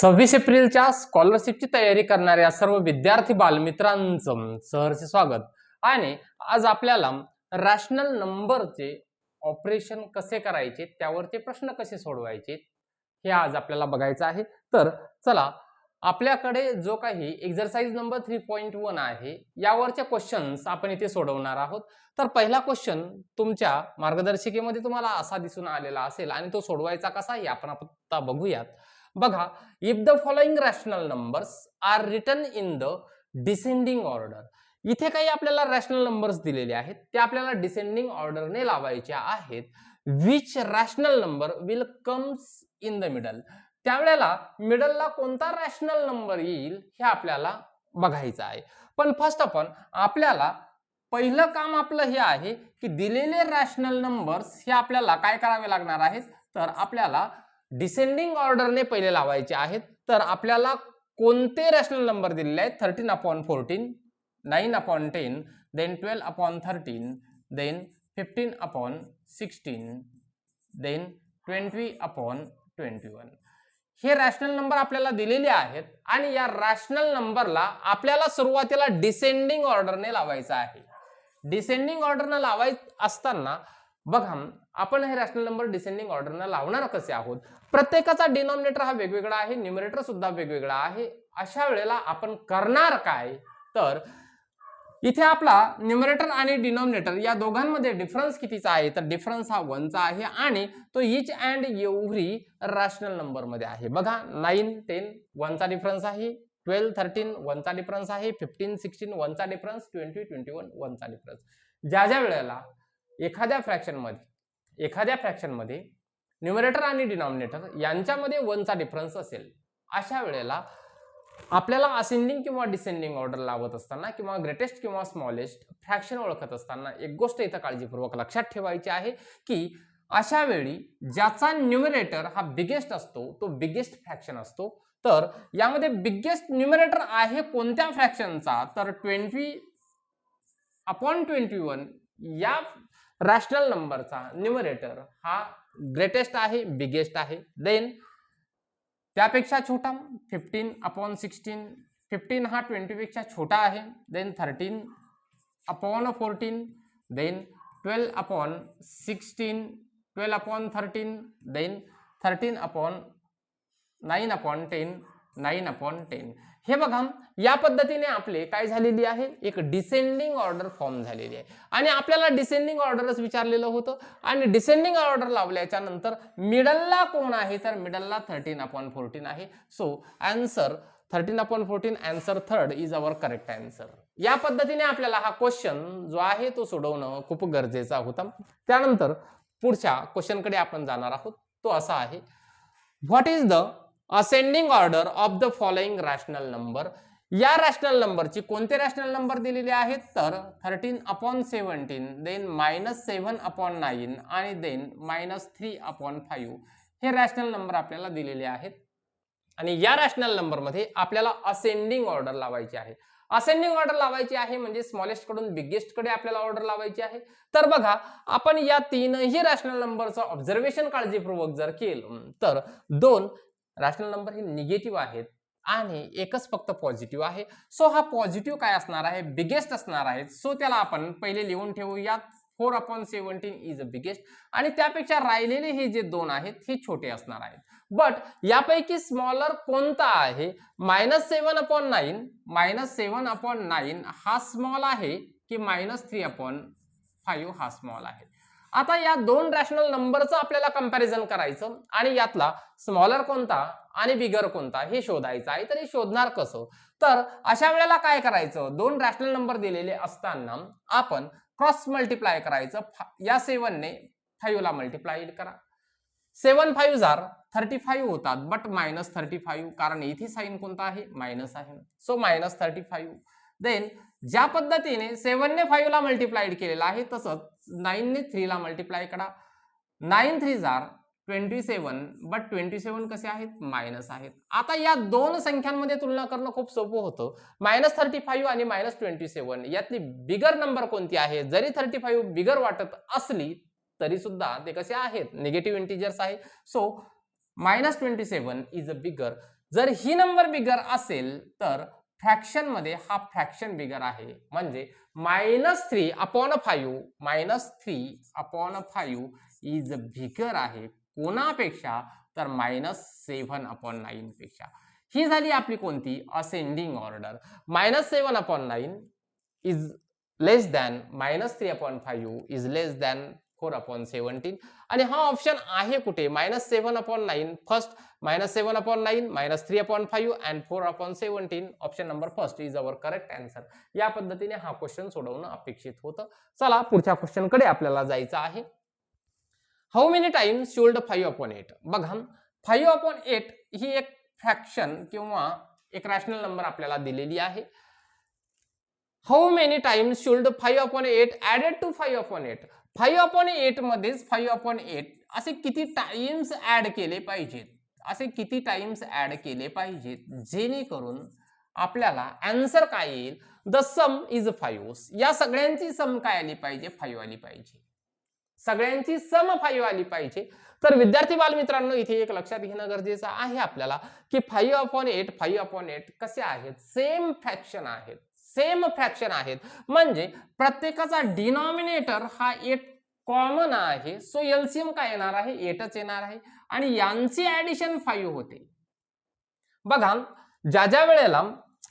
26 एप्रिलच्या स्कॉलरशिपची तयारी करणाऱ्या सर्व विद्यार्थी बालमित्रांचं सहर्ष स्वागत। आणि आज आपल्याला रॅशनल नंबरचे ऑपरेशन कसे करायचे, त्यावरचे प्रश्न कसे सोडवायचे हे आज आपल्याला बघायचं आहे। तर चला, आपल्याकडे जो काही एक्सरसाइज नंबर 3.1 आहे यावरचे क्वेश्चन्स आपण इथे सोडवणार आहोत। तर पहिला क्वेश्चन तुमच्या मार्गदर्शिकेमध्ये तुम्हाला असा दिसून आलेला असेल आणि तो सोडवायचा कसा हे आपण आता बघूयात। बघा, if the following rational numbers are written in the descending order. इथे काही आपल्याला रॅशनल नंबर्स दिलेले आहेत, ते आपल्याला डिसेंडिंग ऑर्डरने लावायचे आहेत। Which rational number will comes in the middle, त्यावेळेला मिडलला कोणता रॅशनल नंबर येईल हे आपल्याला बघायचं आहे। पण फर्स्ट ऑफ ऑल आपल्याला पहिलं काम आपलं हे आहे की दिलेले रॅशनल नंबर्स हे आपल्याला काय करावे लागणार आहेत, तर आपल्याला डिसेंडिंग ऑर्डरने पहिले लावायचे आहेत। तर आपल्याला कोणते रॅशनल नंबर दिलेले आहेत, 13/14, 9/10, देन 12/13, देन 15/16, देन 20/21, हे रॅशनल नंबर आपल्याला दिलेले आहेत। आणि या रॅशनल नंबरला आपल्याला सुरुवातीला डिसेंडिंग ऑर्डरने लावायचं आहे। डिसेंडिंग ऑर्डरने लावायचं असताना बघा, आपण हे रॅशनल नंबर डिसेंडिंग ऑर्डरने लावणार कसे आहोत, प्रत्येकाचा डिनॉमिनेटर हा वेगवेगळा आहे, न्यूमरेटर सुद्धा वेगवेगळा आहे। अशा वेळेला आपण करणार काय, तर इथे आपला न्यूमरेटर आणि डिनॉमिनेटर या दोघांमध्ये डिफरन्स कितीचा आहे, तर डिफरन्स हा 1 चा आहे आणि तो each and every rational number मध्ये आहे। बघा, 9, 10 1 चा डिफरन्स आहे, 12, 13 1 चा डिफरन्स आहे, 15, 16 1 चा डिफरन्स, 20, 21 1 चा डिफरन्स। ज्या ज्या वेळेला एखाद्या फ्रॅक्शन मध्ये न्यूमरेटर आणि डिनॉमिनेटर यांच्यामध्ये 1 चा डिफरन्स असेल, अशा वेळेला आपल्याला असेंडिंग किंवा डिसेंडिंग ऑर्डर लावत असताना किंवा ग्रेटेस्ट किंवा स्मॉलेस्ट फ्रॅक्शन ओळखत असताना एक गोष्ट इथं काळजीपूर्वक लक्षात ठेवायची आहे की अशा वेळी ज्याचा न्यूमरेटर हा बिगेस्ट असतो तो बिगेस्ट फ्रॅक्शन असतो। तर यामध्ये बिगेस्ट न्यूमरेटर आहे कोणत्या फ्रॅक्शनचा, तर 20/21 या रॅशनल नंबरचा न्यूमरेटर हा ग्रेटेस्ट आहे, बिगेस्ट आहे। देन त्यापेक्षा छोटा 15/16, 15 हा 20 पेक्षा छोटा आहे। Then 13/14, then 12/16, 12/13, then 13/9/10, 9/10। हे बघा, या पद्धतीने आपले काय झालेली आहे, एक डिसेंडिंग ऑर्डर फॉर्म झालेली आहे। आणि आपल्याला डिसेंडिंग ऑर्डरच विचारलेलं होतं आणि डिसेंडिंग ऑर्डर लावल्याच्या नंतर मिडलला कोण आहे, तर मिडलला 13/14 आहे। So answer 13/14, answer third is our correct answer. या पद्धतीने आपल्याला हा क्वेश्चन जो आहे तो सोडवणं खूप गरजेचा होता। त्यानंतर पुढच्या क्वेश्चनकडे आपण जाणार आहोत, तो असा आहे, what is the ascending order of the following rational number. या रॅशनल नंबरची कोणते रॅशनल नंबर दिलेले आहेत, तर 13/17, देन -7/9 आणि देन -3/5 हे रॅशनल नंबर आपल्याला दिलेले आहेत। आणि या रॅशनल नंबर मध्ये आपल्याला असेंडिंग ऑर्डर लावायची आहे। असेंडिंग ऑर्डर लावायची आहे म्हणजे स्मॉलेस्ट कडून बिगेस्ट कडे आपल्याला ऑर्डर लावायची आहे। तर बघा, आपण या तीनही रॅशनल नंबरचं ऑब्झर्वेशन काळजीपूर्वक जर केलं तर दोन रॅशनल नंबर हे निगेटिव्ह आहेत आणि एकच फक्त पॉझिटिव्ह आहे। सो हा पॉझिटिव्ह काय असणार आहे, बिगेस्ट असणार आहे। सो त्याला आपण पहिले लिहून ठेवूया, 4/17 इज अ बिगेस्ट। आणि त्यापेक्षा राहिलेले हे जे दोन आहेत हे छोटे असणार आहेत। बट यापैकी स्मॉलर कोणता आहे, -7/9 हा स्मॉल आहे की -3/5 हा स्मॉल आहे। आता या दोन रॅशनल नंबरचं आपल्याला कंपॅरिझन करायचं आणि यातला स्मॉलर कोणता आणि बिगर कोणता हे शोधायचं आहे। तर हे शोधणार कसं, तर अशा वेळेला काय करायचं, दोन रॅशनल नंबर दिलेले असताना आपण क्रॉस मल्टिप्लाय करायचं। या 7 ने 5 ला मल्टिप्लाय करा, 7 5 35 होतात, बट -35 कारण इथे साइन कोणता आहे, मायनस आहे। सो -35। देन ज्या पद्धतीने 7 ने 5 ला मल्टिप्लाइड केलेला आहे तसंच 9 ने 3 ला मल्टिप्लाय करा। 9 3 27, बट 27 कसे आहेत, मायनस आहेत। आता या दोन संख्यांमध्ये तुलना करणं खूप सोपं होतं। -35 आणि -27 यातली बिगर नंबर कोणती आहे, जरी 35 बिगर वाटत असली तरी सुद्धा ते कसे आहेत, निगेटिव्ह इंटिजर्स आहे। सो -27 इज अ बिगर। जर ही नंबर बिगर असेल तर फ्रॅक्शन मध्ये हा फ्रॅक्शन बिगर आहे, म्हणजे -3/5 -3/5 इज बिगर आहे कोणापेक्षा, तर -7/9 पेक्षा. ही झाली आपली कोणती ascending order. -7/9 is less than -3/5 is less than 4/17. आणि हा ऑप्शन आहे कुठे, -7/9 first, -7/9, -3/5 and 4/17. Option number first is our correct answer. या पद्धतीने हा क्वेश्चन सोडवणं अपेक्षित होतं. चला पुढच्या क्वेश्चन कडे आपल्याला जायचं आहे. How many times should 5/8. बघा 5/8 ही एक फ्रॅक्शन किंवा एक रॅशनल नंबर आपल्याला दिलेली आहे. How many times should 5/8 added to 5/8. 5/8 मध्येच 5/8 असे किती टाइम्स ऍड केले पाहिजेत, असे किती टाइम्स ऍड केले पाहिजेत जेणेकरून आपल्याला आन्सर काय येईल, द सम इज 5. या सगळ्यांची सम काय आली पाहिजे, 5 आली पाहिजे. सगळ्यांची सम 5 आली पाहिजे. तर विद्यार्थी बालमित्रांनो इथे एक लक्षात घेणं गरजेचं आहे आपल्याला की 5/8 कसे आहेत, सेम फ्रॅक्शन आहेत, सेम फ्रॅक्शन आहेत, म्हणजे प्रत्येकाचा डिनॉमिनेटर हा 8 कॉमन आहे. सो एलसीएम काय येणार आहे, 8च येणार आहे आणि यांची ऍडिशन 5 होते. बघा ज्या ज्या वेळेला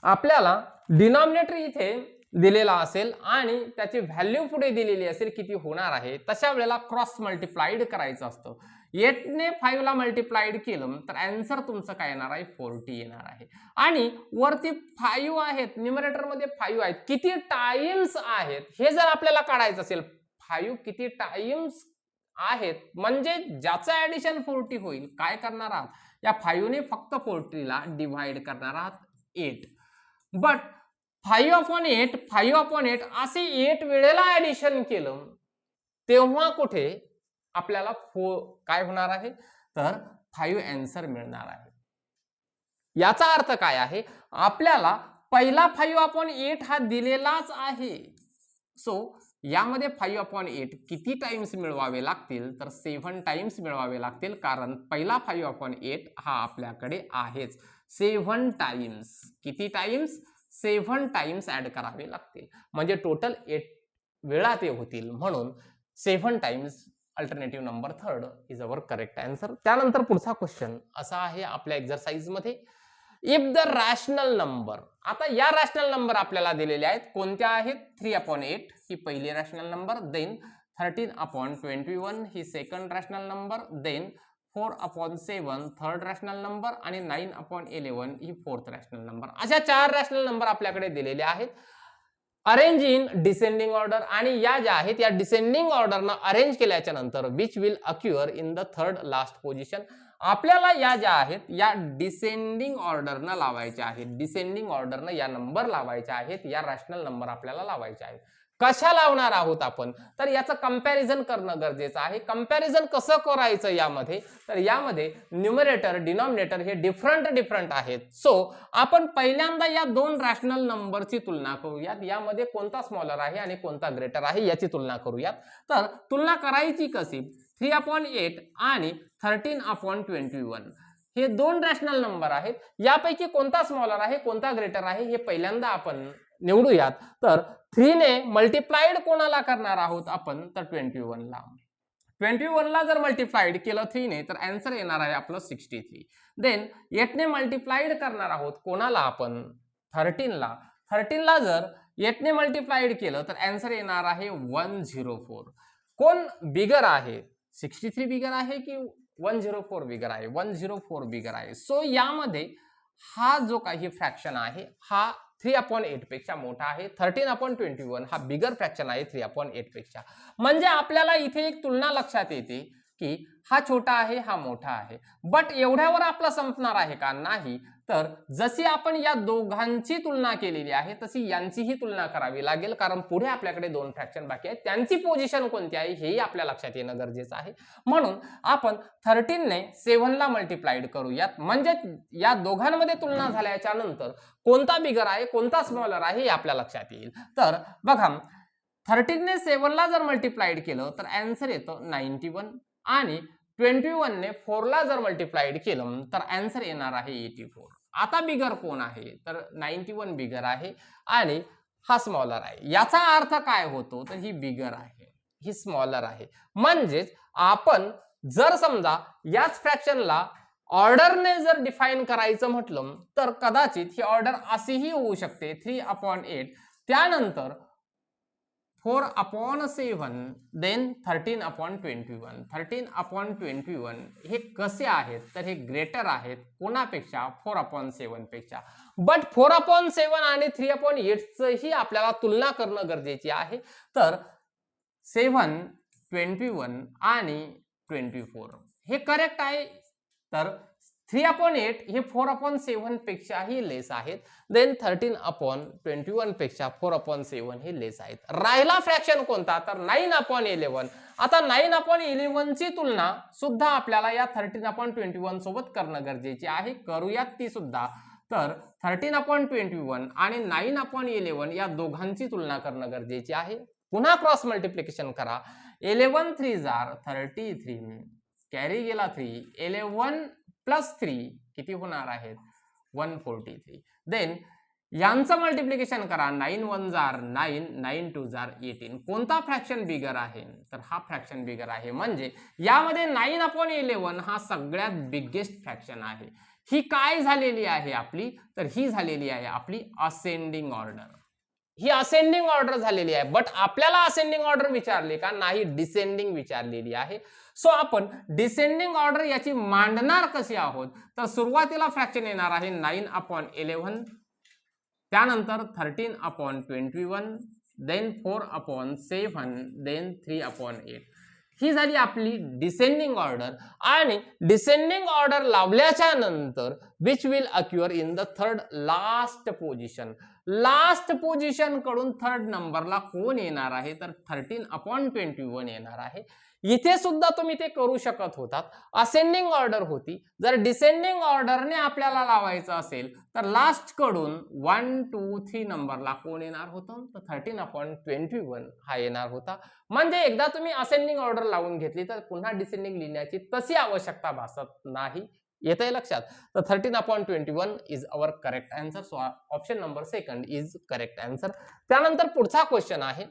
आपल्याला डिनॉमिनेटर इथे दिलेला असेल आणि त्याची व्हॅल्यू पुढे दिलेली असेल किती होणार आहे, तशा वेळेला क्रॉस मल्टिप्लाइड करायचं असतं. 8 ने 5 ला मल्टिप्लाइड केलं तर आन्सर तुमचं काय येणार आहे, 40 येणार आहे. आणि वरती 5 आहेत, न्यूमरेटर मध्ये 5 आहेत, किती टाइम्स आहेत हे जर आपल्याला काढायचं असेल, 5 किती टाइम्स आहेत, म्हणजे ज्याचं ऍडिशन 40 होईल, काय करणार आहात, या 5 ने फक्त 40 ला डिवाइड करणार आहात 8. बट 5/8 असे 8 वेळेला ऍडिशन केलं तेव्हा कुठे आपल्याला काय होणार आहे, तर 5 आन्सर मिळणार आहे. याचा अर्थ काय आहे, आपल्याला पहिला 5/8 हा दिलेलाच आहे. सो यामध्ये 5/8 किती टाइम्स मिळवावे लागतील, तर 7 टाइम्स मिळवावे लागतील, कारण पहिला 5/8 हा आपल्याकडे आहेच. 7 टाइम्स, किती टाइम्स, 7 टाइम्स ऍड करावे लागतील, म्हणजे टोटल 8 वेळा ते होतील, म्हणून 7 times alternative number third is our correct answer. त्यानंतर पुढचा क्वेश्चन असा आहे आपल्या एक्सरसाइज मध्ये, इफ द रॅशनल नंबर, आता या रॅशनल नंबर आपल्याला दिलेले आहेत, कोणत्या आहेत, 3/8 ही पहिली रॅशनल नंबर, देन 13/21 ही second rational number, then 4/7 third rational number आणि 9/11 ही फोर्थ रॅशनल नंबर. अशा 4 रॅशनल नंबर आपल्याकडे दिलेले आहेत. अरेंज इन डिसेंडिंग ऑर्डर, आणि या ज्या आहेत या डिसेंडिंग ऑर्डरनं अरेंज केल्याच्या नंतर which will occur in the third last position. आपल्याला या ज्या आहेत या डिसेंडिंग ऑर्डरनं लावायच्या आहेत, डिसेंडिंग ऑर्डरनं या नंबर लावायच्या आहेत, या रॅशनल नंबर आपल्याला लावायच्या आहेत. कशा लावणार आहोत आपण, तर याचं कंपॅरिझन करणं गरजेचं आहे. कंपॅरिझन कसं करायचं यामध्ये, तर यामध्ये न्यूमरेटर डिनॉमिनेटर हे डिफरंट आहेत. सो आपण पहिल्यांदा या 2 रॅशनल नंबरची तुलना करूयात, यामध्ये कोणता स्मॉलर आहे आणि कोणता ग्रेटर आहे याची तुलना करूयात. तर तुलना करायची कशी, 3/8 आणि 13/21 हे 2 रॅशनल नंबर आहेत, यापैकी कोणता स्मॉलर आहे कोणता ग्रेटर आहे हे पहिल्यांदा आपण निवडूयात. तर 3 ने मल्टिप्लाइड कोणाला करणार आहोत आपण, तर 21 ला. 21 ला जर मल्टिप्लाइड केलं 3 ने तर आन्सर येणार आहे आपलं 63. देन 8 ने मल्टिप्लाइड करणार आहोत कोणाला आपण, 13 ला. 13 ला जर 8 ने मल्टिप्लाइड केलं तर आन्सर येणार आहे 104. कोण बिगर आहे, 63 बिगर आहे की 104 बिगर आहे, 104 बिगर आहे. सो यामध्ये हा जो काही फ्रॅक्शन आहे हा 3/8 पेक्षा मोठा आहे. 13/21 हा बिगर फ्रॅक्शन आहे 3/8 पेक्षा. म्हणजे आपल्याला इथे एक तुलना लक्षात येते की हा छोटा आहे हा मोठा आहे. बट एवढ्यावर आपला संपणार आहे का, नाही. तर जशी आपण या दोघांची तुलना केलेली आहे तशी यांचीही तुलना करावी लागेल, कारण पुढे आपल्याकडे 2 फ्रॅक्शन बाकी आहेत, त्यांची पोझिशन कोणती आहे हेही आपल्या लक्षात येणं गरजेचं आहे. म्हणून आपण 13 ने 7 ला मल्टिप्लाइड करूयात, म्हणजे या दोघांमध्ये तुलना झाल्याच्या नंतर कोणता बिगर आहे कोणता स्मॉलर आहे हे आपल्या लक्षात येईल. तर बघा 13 ने 7 ला जर मल्टिप्लाइड केलं तर आन्सर येतं 91 आणि 21 ने 4 ला जर मल्टिप्लाइड केलं तर आन्सर येणार आहे 84. आता बिगर कोण आहे तर 91 बिगर आहे आणि हा स्मॉलर आहे. याचा अर्थ काय होतो तर ही बिगर आहे, ही स्मॉलर आहे. म्हणजेच आपण जर समजा याच फ्रॅक्शनला ऑर्डरने जर डिफाईन करायचं म्हटलं तर कदाचित ही ऑर्डर अशीही होऊ शकते 3/8 त्यानंतर 4/7 देन 13/21. 13/21 हे कसे आहेत तर हे ग्रेटर आहेत कोणापेक्षा 4/7 पेक्षा. बट 4/7 आणि 3/8 ही आपल्याला तुलना करणं गरजेची आहे. तर 7, 21 आणि 24 हे करेक्ट आहे. तर 3/8 हे 4/7 पेक्षाही लेस आहेत. देन 13/21 पेक्षा 4/7 हे लेस आहेत. राहिला फ्रॅक्शन कोणता तर 9/11. आता 9/11 ची तुलना सुद्धा आपल्याला या 13/21 सोबत करणं गरजेचे आहे. करूयात ती सुद्धा. तर 13/21 आणि 9/11 या दोघांची तुलना करणं गरजेचे आहे. पुन्हा क्रॉस मल्टिप्लिकेशन करा. 11 3 33 कॅरी गेला 3. 11 प्लस 3 किती होणार आहेत 143. देन यांचं मल्टिप्लिकेशन करा. 9 1 9 9 2 18. कोणता फ्रॅक्शन बिगर आहे तर हा फ्रॅक्शन बिगर आहे. म्हणजे यामध्ये 9/11 हा सगळ्यात बिगेस्ट फ्रॅक्शन आहे. ही काय झालेली आहे आपली तर ही झालेली आहे आपली असेंडिंग ऑर्डर. ही असेंडिंग ऑर्डर झालेली आहे. बट आपल्याला असेंडिंग ऑर्डर विचारली का नाही, डिसेंडिंग विचारलेली आहे. सो आपण डिसेंडिंग ऑर्डर याची मांडणार कशी आहोत तर सुरुवातीला फ्रॅक्शन येणार आहे 9/11 त्यानंतर 13/21 देन 4/7 देन 3/8 ही झाली आपली डिसेंडिंग ऑर्डर. आणि डिसेंडिंग ऑर्डर लावल्याच्या नंतर which will occur in the third last position. Last position कडून थर्ड नंबरला कोण येणार आहे तर 13/21 येणार आहे. इथे सुद्धा तुम्ही ते करू शकत होतात. असेंडिंग ऑर्डर होती. जर डिसेंडिंग ऑर्डरने आपल्याला लावायचं असेल तर लास्ट कडून 1 2 3 नंबरला कोण येणार होतं तर 13/21 हा येणार होता. म्हणजे एकदा तुम्ही असेंडिंग ऑर्डर लावून घेतली तर पुन्हा डिसेंडिंग लिहिण्याची तशी आवश्यकता भासत नाही. येतंय लक्षात. तर 13/21 is our correct answer. So option number 2 is correct answer. त्यानंतर पुढचा क्वेश्चन आहे.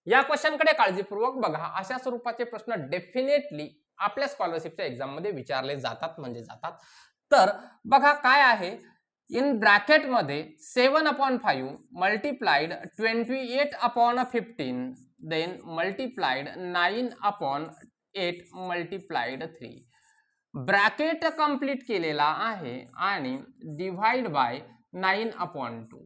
या क्वेश्चनकडे काळजीपूर्वक बघा. अशा स्वरूपाचे प्रश्न डेफिनेटली आपल्या स्कॉलरशिपच्या एक्झाम मध्ये विचारले जातात म्हणजे जातात. तर बघा काय आहे. इन ब्रॅकेट मध्ये 7/5 multiplied 28/15 then multiplied 9/8 multiplied 3. Bracket complete केलेला आहे आणि डिवाइड बाय 9/2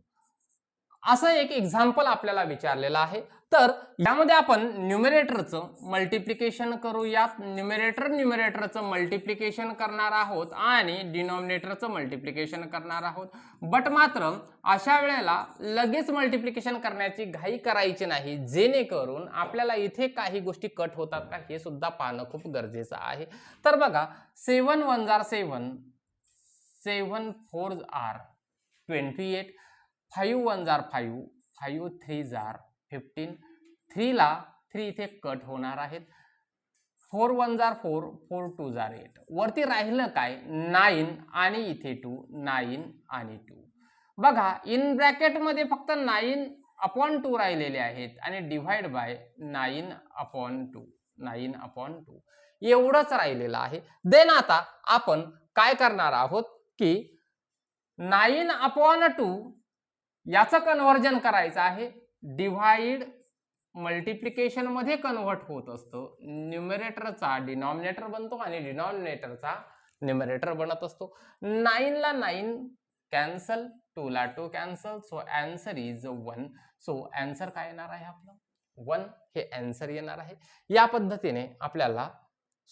असं एक एक्झाम्पल आपल्याला विचारलेलं आहे. तर यामध्ये आपण न्यूमरेटरचं मल्टिप्लिकेशन करूयात. न्यूमरेटरचं मल्टिप्लिकेशन करणार आहोत आणि डिनॉमिनेटरचं मल्टिप्लिकेशन करणार आहोत. बट मात्र अशा वेळेला लगेच मल्टिप्लिकेशन करण्याची घाई करायची नाही, जेणेकरून आपल्याला इथे काही गोष्टी कट होतात का हे सुद्धा पाहणं खूप गरजेचं आहे. तर बघा 7 1 7 7 4 28 5 1 5 5 3 15 3 ला 3 इथे कट होणार आहेत. 4 1 4 4 2 8 वरती राहिलं काय 9 आणि इथे 2 9 आणि 2. बघा इन ब्रॅकेट मध्ये फक्त 9/2 राहिलेले आहेत आणि डिवाइड बाय 9/2 9/2 एवढंच राहिलेलं आहे. देन आता आपण काय करणार आहोत की 9/2 याचं कन्व्हर्जन करायचं आहे. डिवाइड मल्टिप्लिकेशन मध्ये कन्व्हर्ट होत असतो. न्यूमरेटरचा डिनॉमिनेटर बनतो आणि डिनॉमिनेटरचा न्यूमरेटर बनत असतो. 9 ला 9 कॅन्सल, 2 ला 2 cancel. So answer is 1. So answer काय येणार आहे आपलं 1 हे आन्सर येणार आहे. या पद्धतीने आपल्याला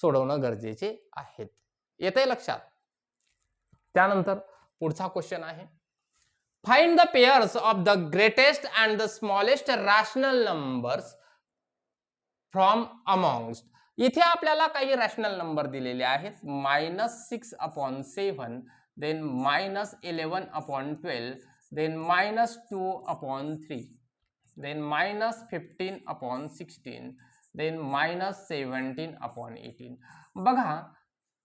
सोडवणं गरजेचे आहेत. येतंय लक्षात. त्यानंतर पुढचा क्वेश्चन आहे. Find the pairs of the greatest and the smallest rational numbers from amongst. इथे आपल्याला काही रॅशनल नंबर दिलेले आहेत. -6/7 देन -11/12 देन -2/3 देन -15/16 देन -17/18. बघा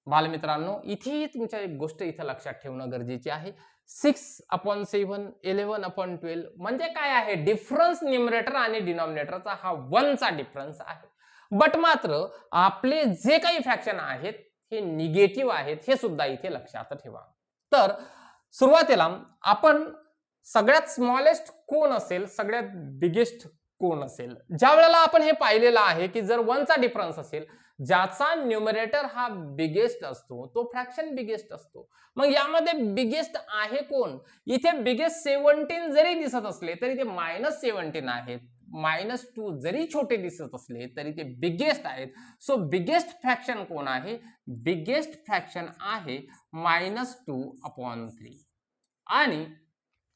बालमित्रांनो, इथेही तुमच्या एक गोष्ट इथं लक्षात ठेवणं गरजेचे आहे. 6/7 11/12 म्हणजे काय आहे? डिफरन्स न्यूमरेटर आणि डिनॉमिनेटरचा हा 1 चा डिफरन्स आहे. बट मात्र आपले जे काही फ्रॅक्शन आहेत हे निगेटिव्ह आहेत, हे सुद्धा इथे लक्षात ठेवा. तर सुरुवातीला आपण सगळ्यात स्मॉलेस्ट कोण असेल, सगळ्यात बिगेस्ट कोण असेल, ज्या वेळेला आपण हे पाहिलेलं आहे की जर 1 चा डिफरन्स असेल, ज्याचा न्यूमरेटर हा बिगेस्ट असतो तो फ्रॅक्शन बिगेस्ट असतो. मग यामध्ये बिगेस्ट आहे कोण? इथे बिगेस्ट 17 जरी दिसत असले तरी ते -17 आहेत. -2 जरी छोटे दिसत असले तरी ते बिगेस्ट आहेत. सो बिगेस्ट फ्रॅक्शन कोण आहे? बिगेस्ट फ्रॅक्शन आहे -2/3. आणि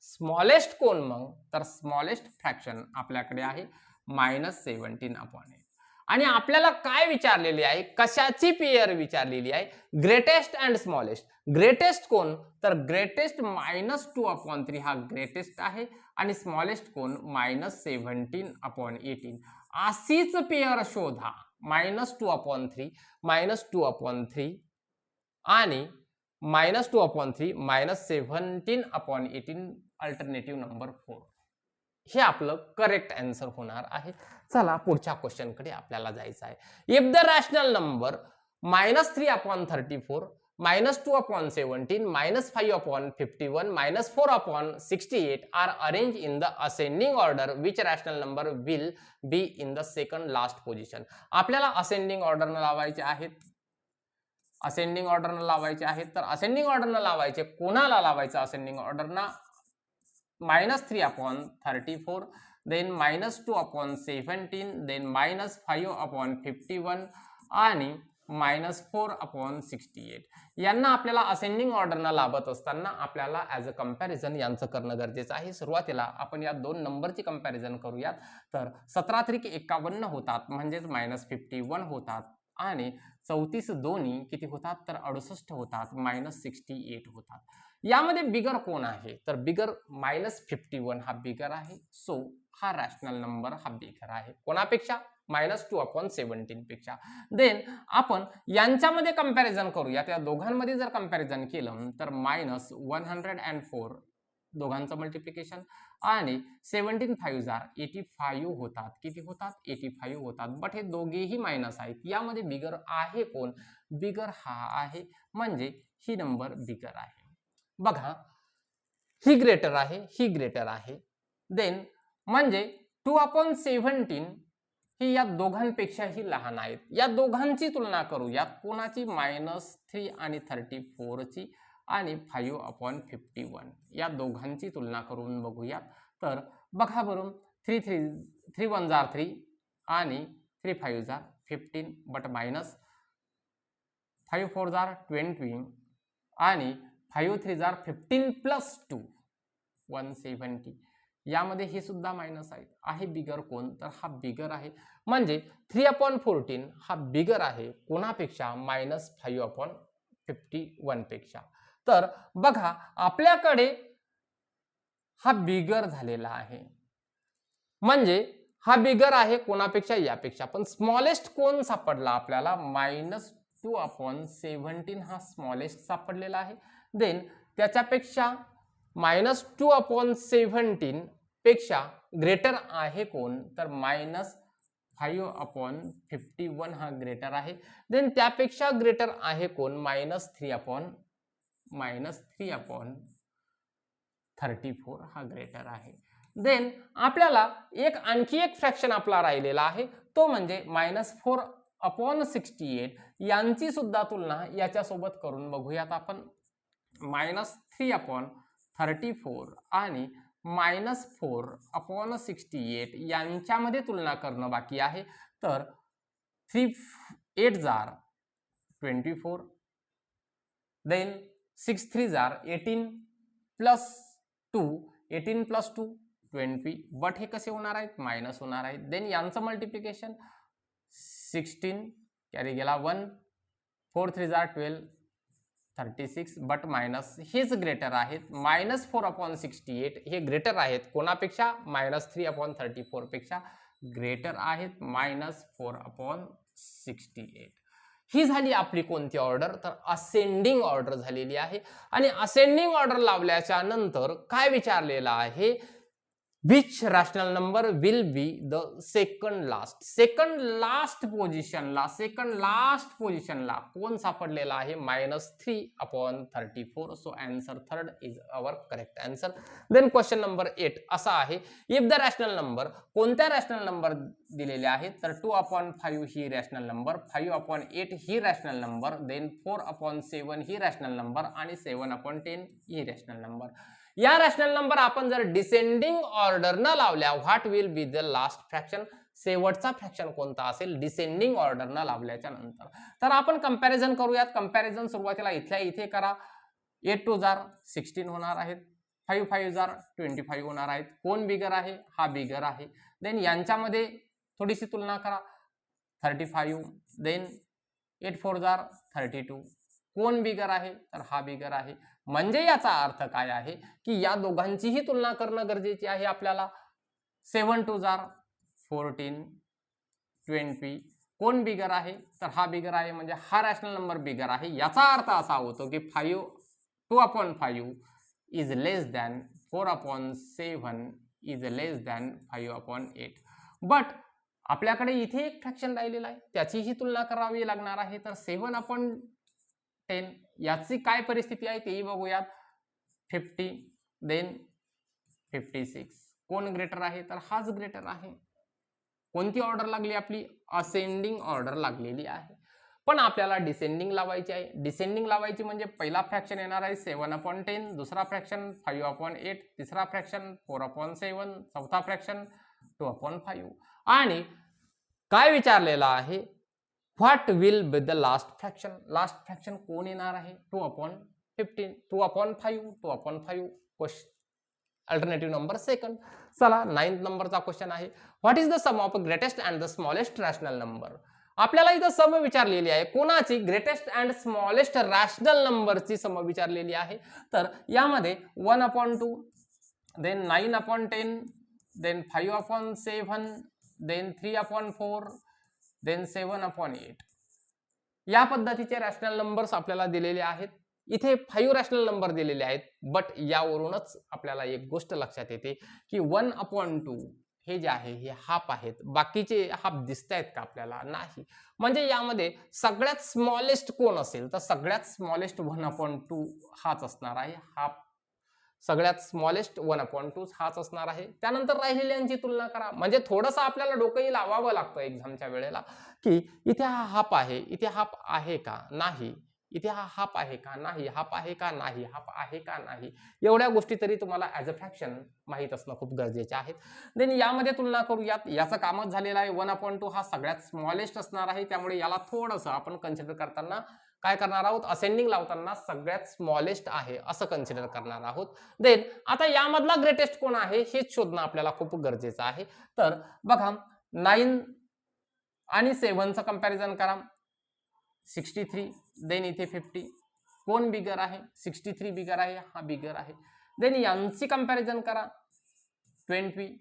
स्मॉलेस्ट कोण मग? तर स्मॉलेस्ट फ्रॅक्शन आपल्याकडे आहे -17/8. आणि आपल्याला काय विचारलेली आहे? कशाची पेयर विचारलेली आहे? Greatest and smallest. ग्रेटेस्ट कोण? तर ग्रेटेस्ट -2/3 हा ग्रेटेस्ट आहे आणि स्मॉलेस्ट कोण? -17/18. अशीच पेयर शोधा. -2/3 -2/3 आणि -2/3 -17/18 अल्टरनेटिव्ह नंबर 4. हे आपलं करेक्ट आन्सर होणार आहे. चला पुढच्या क्वेश्चन कडे आपल्याला जायचं आहे. If the rational number -3/34 -2/17 -5/51 -4/68 are arrange in the ascending order, which rational number will be in the second last position. आपल्याला असेंडिंग ऑर्डरनं लावायचे आहेत. असेंडिंग ऑर्डरनं लावायचे आहेत. तर असेंडिंग ऑर्डरनं लावायचे, कोणाला लावायचं असेंडिंग ऑर्डरना? -3/34, then -2/17, then -5/51 आणि -4/68. यांना आपल्याला असेंडिंग ऑर्डरनं लावत असताना आपल्याला ॲज अ कंपॅरिझन यांचं करणं गरजेचं आहे. सुरुवातीला आपण या दोन नंबरची कंपॅरिझन करूयात. तर 17×3 = 51 होतात, म्हणजेच -51 होतात आणि 34 दोन्ही किती होतात? तर 68 होतात, -68 होतात. यामध्ये बिगर कोण आहे? तर बिगर -51 हा बिगर आहे. सो हा रॅशनल नंबर हा बिगर आहे. कोणापेक्षा? -2/17 पेक्षा. देन आपण यांच्यामध्ये कंपॅरिझन करूया. त्या दोघांमध्ये जर कंपॅरिझन केलं तर -104 दोघांचं मल्टिप्लिकेशन आणि 17 5 85 होतात. किती होतात? 85 होतात. बट हे दोघेही मायनस आहेत. यामध्ये बिगर आहे कोण? बिगर हा आहे, म्हणजे ही नंबर बिगर आहे. बघा, ही ग्रेटर आहे, ही ग्रेटर आहे. देन म्हणजे 2/17 ही या दोघांपेक्षाही लहान आहेत. या दोघांची तुलना करूयात. कोणाची? -3 आणि 34 ची आणि 5/51 या दोघांची तुलना करून बघूया. तर बघा बरं, 3 1 3 आणि 3 5 15 बट मायनस 5 4 20 आणि 5 3 15 प्लस 2 170. यामध्ये हे सुद्धा मायनस आहे. बिगर कोण? तर हा बिगर आहे. म्हणजे 3/14 हा बिगर आहे कोणापेक्षा? -5/51 पेक्षा. तर बघा, आपल्याकडे हा बिगर झालेला आहे, म्हणजे हा बिगर आहे कोणापेक्षा? यापेक्षा. पण स्मॉलेस्ट कोण सापडला आपल्याला? -2/17 हा स्मॉलेस्ट सापडलेला आहे. देन त्याच्यापेक्षा -2/17 पेक्षा ग्रेटर आहे कोण? तर -5/51 हा ग्रेटर आहे. देन त्यापेक्षा ग्रेटर आहे कोण? -3/34 हा ग्रेटर आहे. देन आपल्याला आणखी एक फ्रॅक्शन आपला राहिलेला आहे, तो म्हणजे -4/68 यांची सुद्धा तुलना याच्यासोबत करून बघूयात आपण. -3/34 आणि -4/68 यांच्यामध्ये तुलना करणं बाकी आहे. तर 3 8 24, देन 6 3 18 प्लस 2 18 प्लस 2 20. बट हे कसे होणार आहेत? मायनस होणार आहेत. देन यांचं मल्टिप्लिकेशन 16 कॅरी गेला 1 4 3 12 36 बट मायनस हेच ग्रेटर आहेत. -4/68 हे ग्रेटर आहेत कोणापेक्षा? -3/34 पेक्षा ग्रेटर आहेत, -4/68. ही झाली आपली कोणती ऑर्डर, तर असेंडिंग ऑर्डर झालेली आहे. आणि असेंडिंग ऑर्डर लावल्याच्या नंतर काय विचारलेलं आहे, which rational number will be the second last positionला कोण सापडलेला आहे, -3/34. So answer third is our correct answer. Then question number 8 असा आहे, इफ द रॅशनल नंबर, कोणत्या रॅशनल नंबर दिलेले आहेत, तर 2/5 ही रॅशनल नंबर, 5/8 ही रॅशनल नंबर, देन 4/7 ही रॅशनल नंबर आणि 7/10 ही रॅशनल नंबर. या रॅशनल नंबर आपण जर डिसेंडिंग ऑर्डर न लावल्या, what will be the last fraction, शेवटचा फ्रॅक्शन कोणता असेल डिसेंडिंग ऑर्डर न लावल्याच्या नंतर. तर आपण कंपॅरिझन करूयात. कंपॅरिझन सुरुवातीला इथल्या इथे करा. 8 2 जार 16 होणार आहेत, 5 5 जार 25 होणार आहेत. कोण बिगर आहे, हा बिगर आहे. देन यांच्यामध्ये थोडीशी तुलना करा, 35, देन 8 4 जार 32. कोण बिगर आहे, तर हा बिगर आहे. म्हणजे याचा अर्थ काय आहे की या दोघांचीही तुलना करणं गरजेची आहे आपल्याला. 7 2 जार 14, 20. कोण बिगर आहे, तर हा बिगर आहे, म्हणजे हा रॅशनल नंबर बिगर आहे. याचा अर्थ असा होतो की 2/5 is less than 4/7 is less than 5/8. But आपल्याकडे इथे एक फ्रॅक्शन राहिलेला आहे, त्याचीही तुलना करावी लागणार आहे. तर 7/10 याची काय परिस्थिती आहे तेही बघूयात. 50, देन 56. कोण ग्रेटर आहे, तर हाच ग्रेटर आहे. कोणती ऑर्डर लागली आपली, असेंडिंग ऑर्डर लागलेली आहे. पण आपल्याला डिसेंडिंग लावायची आहे. डिसेंडिंग लावायची म्हणजे पहिला फ्रॅक्शन येणार आहे 7/10, दुसरा फ्रॅक्शन 5/8, तिसरा फ्रॅक्शन 4/7, चौथा फ्रॅक्शन 2/5. आणि काय विचारलेलं आहे, what will be the last fraction, last fraction कोण येणार आहे, 2/15, 2/5, 2/5. Question alternative number second. चला 9th नंबरचा क्वेश्चन आहे, what is the sum of greatest and the smallest rational number. आपल्याला इथं सम विचारलेली आहे, कोणाची, ग्रेटेस्ट अँड स्मॉलेस्ट रॅशनल नंबरची सम विचारलेली आहे. तर यामध्ये 1/2, देन 9/10, देन 5/7, देन 3/4, देन 7/8. या पद्धतीचे रॅशनल नंबर्स आपल्याला दिलेले आहेत. इथे 5 रॅशनल नंबर दिलेले आहेत. बट यावरूनच आपल्याला एक गोष्ट लक्षात येते की 1/2 हे जे आहे हे हाफ आहेत. बाकीचे हाफ दिसत आहेत का आपल्याला, नाही. म्हणजे यामध्ये सगळ्यात स्मॉलेस्ट कोण असेल, तर सगळ्यात स्मॉलेस्ट 1/2 हाच असणार आहे. हाफ सगळ्यात स्मॉलेस्ट 1/2 हाच असणार आहे. त्यानंतर राहिलेल्यांची तुलना करा. म्हणजे थोडंसं आपल्याला डोकंही लावावं लागतं एक्झामच्या वेळेला, की इथे हा हाफ आहे, इथे हाफ आहे का, नाही. इथे हा हाफ आहे का, नाही. हाफ आहे का, नाही. हाफ आहे का, नाही. एवढ्या गोष्टी तरी तुम्हाला ऍज अ फ्रॅक्शन माहीत असणं खूप गरजेचे आहेत. देन यामध्ये तुलना करूयात. याचं कामच झालेलं आहे. 1/2 हा सगळ्यात स्मॉलेस्ट असणार आहे, त्यामुळे याला थोडंसं आपण कन्सिडर करताना काय करणार आहोत, असेंडिंग लावताना सगळ्यात स्मॉलेस्ट आहे असं कन्सिडर करणार आहोत. देन आता यामधला ग्रेटेस्ट कोण आहे हेच शोधणं आपल्याला खूप गरजेचं आहे. तर बघा 9 आणि 7चं कंपॅरिझन करा. 63, देन इथे 50. कोण बिगर आहे, 63 बिगर आहे, हा बिगर आहे. देन यांची कंपॅरिझन करा. 20,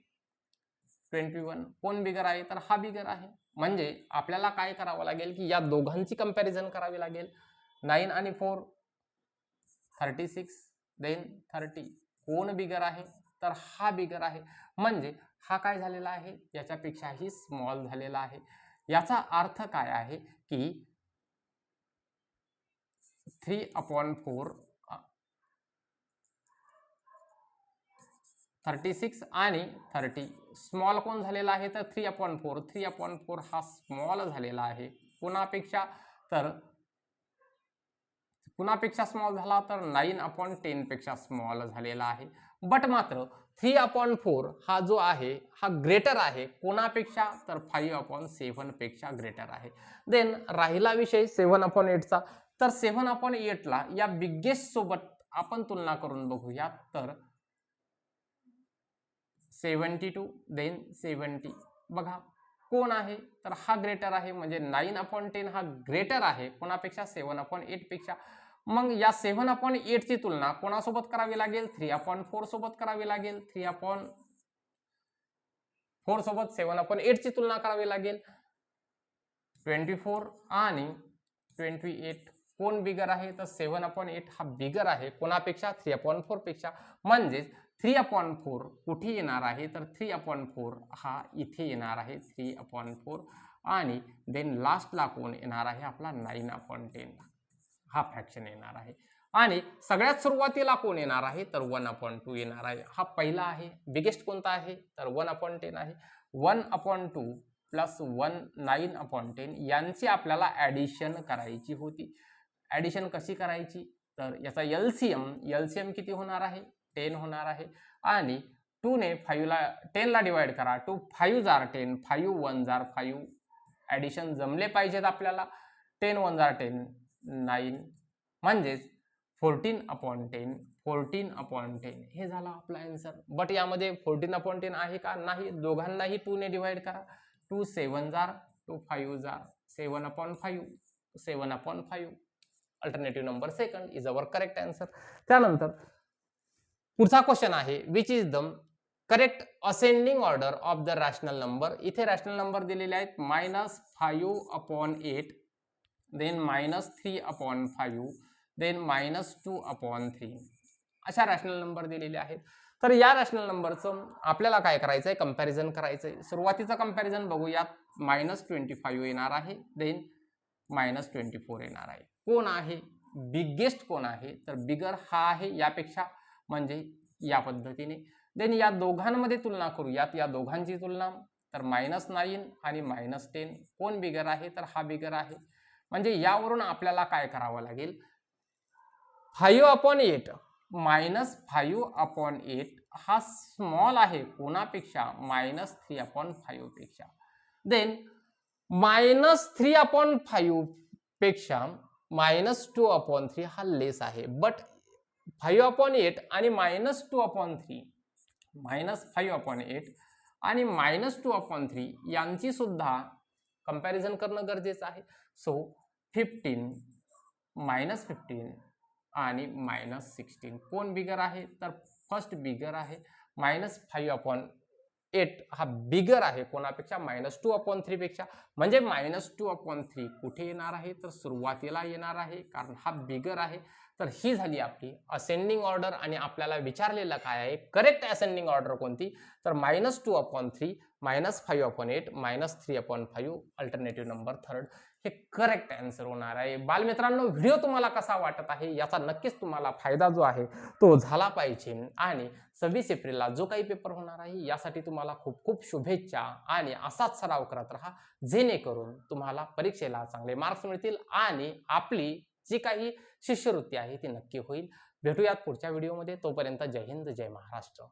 21. कोण बिगर आहे, तर हा बिगर आहे. म्हणजे आपल्याला काय करावं लागेल की या दोघांची कंपॅरिझन करावी लागेल. 9 आणि 4, 36, देन 30. कोण बिगर आहे, तर हा बिगर आहे. म्हणजे हा काय झालेला आहे, याच्यापेक्षाही स्मॉल झालेला आहे. याचा अर्थ काय आहे की 3/4, 36 आणि 30 स्मॉल कोण झालेला आहे, तर 3/4. 3/4 हा स्मॉल झालेला आहे. कुणापेक्षा, तर कुणापेक्षा स्मॉल झाला, तर 9/10 पेक्षा स्मॉल झालेला आहे. बट मात्र 3/4 हा जो आहे हा ग्रेटर आहे. कोणापेक्षा, तर 5/7 पेक्षा ग्रेटर आहे. देन राहिला विषय 7/8चा. तर 7/8ला या बिगेस्ट सोबत आपण तुलना करून बघूया. तर 72, देन 70. बघा कोण आहे, तर हा ग्रेटर आहे. म्हणजे 9/10 हा ग्रेटर आहे कोणापेक्षा, 7/8 पेक्षा. मग या 7/8 ची तुलना कोणासोबत करावी लागेल, 3/4 सोबत करावी लागेल. 3/4 सोबत 7/8 ची तुलना करावी लागेल. 24 आणि 28 कोण बिगर आहे तर 7/8 हा बिगर आहे कोणापेक्षा 3/4 पेक्षा. म्हणजेच 3/4 कुठे येणार आहे तर 3/4 हा इथे येणार आहे 3/4 आणि देन लास्टला कोण येणार आहे आपला 9/10 हा फ्रॅक्शन येणार आहे. आणि सगळ्यात सुरुवातीला कोण येणार आहे तर 1/2 येणार आहे. हा पहिला आहे. बिगेस्ट कोणता आहे तर 1/10 आहे. 1/2 प्लस 9/10 यांची आपल्याला ॲडिशन करायची होती. ॲडिशन कशी करायची तर याचा एलसीएम किती होणार आहे 10 होणार आहे. आणि 2 ने 10 ला डिवाइड करा. 2 5 जार 10 5 1 जार 5 ॲडिशन जमले पाहिजेत आपल्याला. 10 1 जार 10 9 म्हणजेच 14/10 हे झालं आपला आन्सर. बट यामध्ये 14/10 आहे का नाही. दोघांनाही 2 ने डिवाइड करा. 2 7 जार 2 5 जार 7/5 7/5 alternative number second is our correct answer. त्यानंतर पुढचा क्वेश्चन आहे which is the correct ascending order of the rational number. इथे रॅशनल नंबर दिलेले आहेत -5/8 देन -3/5 देन -2/3 अशा रॅशनल नंबर दिलेले आहेत. तर या रॅशनल नंबरचं आपल्याला काय करायचं आहे कंपॅरिझन करायचं आहे. सुरुवातीचं कंपॅरिझन बघूयात. -25 येणार आहे देन -24 येणार आहे. कोण आहे बिगेस्ट कोण आहे तर बिगर हा आहे यापेक्षा म्हणजे या पद्धतीने. देन या दोघांमध्ये तुलना करूयात. या दोघांची तुलना तर -9 आणि -10 कोण बिगर आहे तर हा बिगर आहे. म्हणजे यावरून आपल्याला काय करावं लागेल 5/8 -5/8 हा स्मॉल आहे कोणापेक्षा -3/5 पेक्षा. देन -3/5 पेक्षा -2/3 हा लेस आहे. बट 5/8 आणि -2/3 -5/8 आणि -2/3 यांची सुद्धा कंपॅरिझन करणं गरजेचं आहे. सो 15 -15 आणि -16 कोण बिगर आहे तर फर्स्ट बिगर आहे. -5/8 हा बिगर आहे कोणापेक्षा -2/3 पेक्षा. म्हणजे -2/3 कुठे येणार आहे तर सुरुवातीला येणार आहे कारण हा बिगर आहे. तर ही झाली आपली असेंडिंग ऑर्डर. आणि आपल्याला विचारलेलं काय आहे करेक्ट असेंडिंग ऑर्डर कोणती तर -2/3 -5/8 -3/5 अल्टरनेटिव्ह नंबर थर्ड हे करेक्ट आन्सर होणार आहे. बालमित्रांनो व्हिडिओ तुम्हाला कसा वाटत आहे याचा नक्कीच तुम्हाला फायदा जो आहे तो झाला पाहिजे. आणि 26 एप्रिलला जो काही पेपर होणार आहे यासाठी तुम्हाला खूप खूप शुभेच्छा. आणि असाच सराव करत राहा जेणेकरून तुम्हाला परीक्षेला चांगले मार्क्स मिळतील आणि आपली जी काही शिष्यवृत्ती आहे ती नक्की होईल. भेटूयात पुढच्या व्हिडिओमध्ये. तोपर्यंत जय हिंद जय महाराष्ट्र.